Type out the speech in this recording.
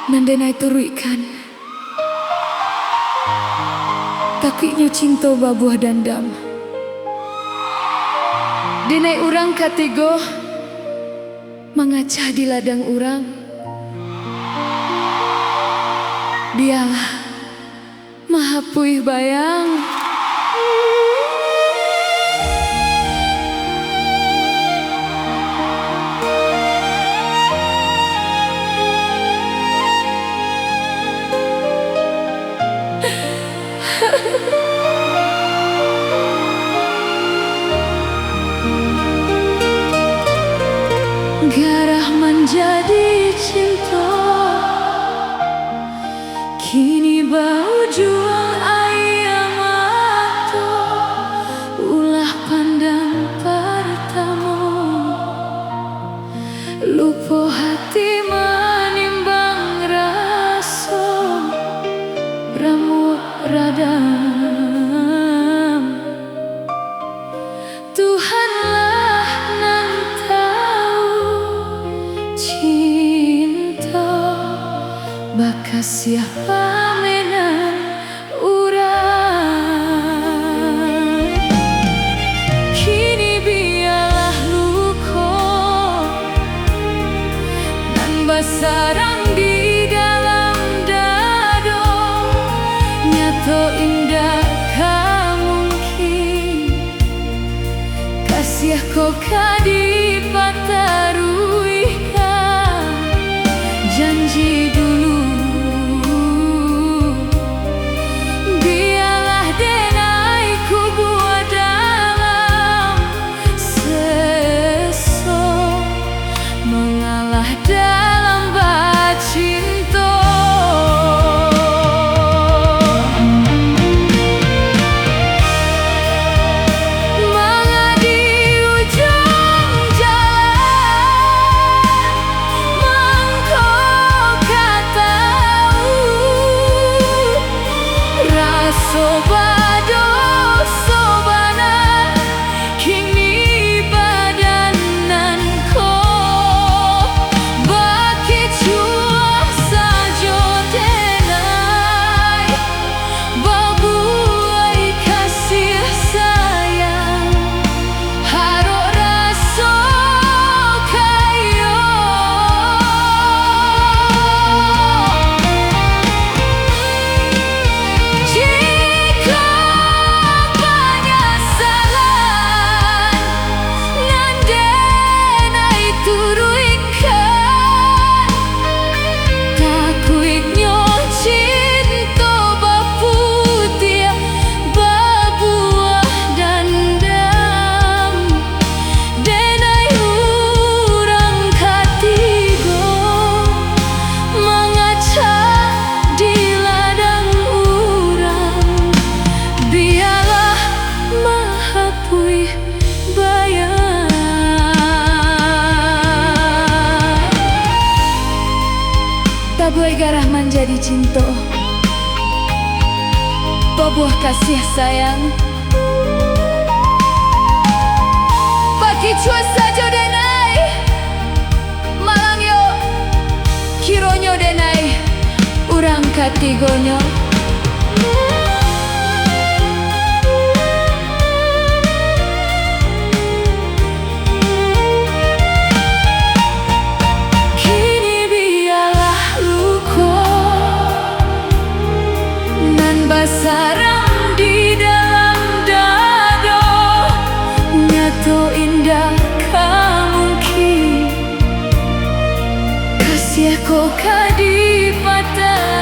Nandenai turuikan takiknya cinta babuah dandam. Denai urang katigo mengacah di ladang urang. Dialah maha puih bayang. Garah menjadi cinta, kini bau jual ayam atau ulah pandang pertama. Lupa hati menimbang rasa ramu radam. Tuhanlah nan tahu cinta bakas siapa menan urang. Kini biarlah luka nan basarang di dalam dado. Nyato indah kamungkin kasih kau kadipateruikan janji dulu. Biarlah denai ku buat dalam sesok mengalah dalam bacinta. Sobado sobana kini badanan ko baki cua sajo denai babuai kasih sayang haro raso kayo. Tabuai garah menjadi cinta, babuah kasih sayang bagi cua saja denai malang yo kironyo denai urang katigonyo. Basarang di dalam dado. Nyato indah kamungkin kasih kau kadipata